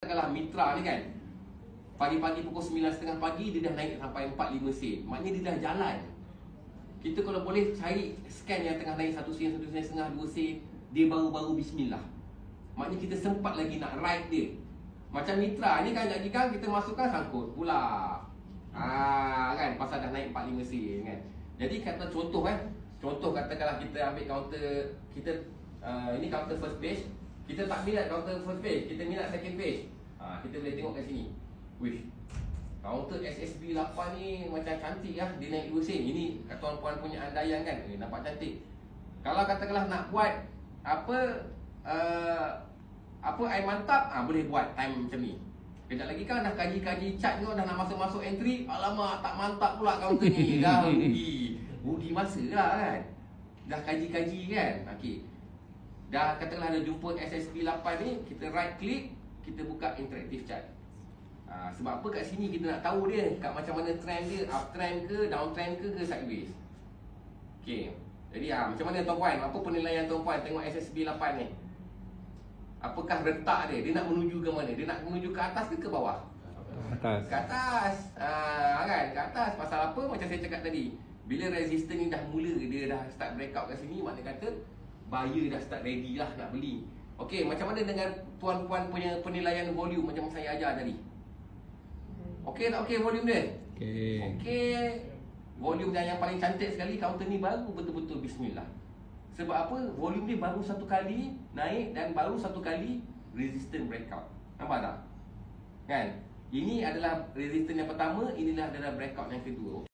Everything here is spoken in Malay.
Katakanlah Mitra ni kan, pagi-pagi pukul 9.30 pagi dia dah naik sampai 4-5 sen. Maknanya dia dah jalan. Kita kalau boleh cari scan yang tengah naik 1 sen, 1 sen setengah, 2 sen, dia baru-baru bismillah. Maknanya kita sempat lagi nak ride dia. Macam Mitra ni kan, kan kita masukkan sangkut pula. Kan pasal dah naik 4-5 sen kan. Jadi kata contoh contoh katakanlah kita ambil kaunter kita, ini kaunter first page. Kita tak minat kaunter first page, kita minat second page. Kita boleh tengok kat sini. Wish, kaunter SSB 8 ni macam cantik lah, dia naik 2 sen. Ini tuan-puan punya andaian kan, nampak cantik. Kalau katakanlah nak buat apa air mantap, boleh buat time macam ni. Kejap lagi kan dah kaji-kaji chart kau, dah nak masuk entry. Alamak, tak mantap pula kaunter ni. Dah rugi masa lah kan. Dah kaji-kaji kan. Okey, dah katakanlah ada jumpa SSB 8 ni, kita right click, kita buka interactive chart. Sebab apa kat sini kita nak tahu dia kat macam mana trend dia, uptrend ke, downtrend ke sideways. Okey. Jadi macam mana tuan-puan? Apa penilaian tuan-puan tengok SSB 8 ni? Apakah rentak dia? Dia nak menuju ke mana? Dia nak menuju ke atas ke bawah? Atas. Ke atas. Kan? Ke atas. Pasal apa? Macam saya cakap tadi, bila resistance ni dah mula, dia dah start breakout kat sini, makna kata buyer dah start ready lah nak beli. Okey, macam mana dengan tuan-puan punya penilaian volume macam saya ajar tadi? Okey tak okey volume dia? Okey. Volume yang paling cantik sekali, kaunter ni baru betul-betul bismillah. Sebab apa? Volume dia baru satu kali naik dan baru satu kali resistance breakout. Nampak tak? Kan? Ini adalah resistance yang pertama, inilah adalah breakout yang kedua.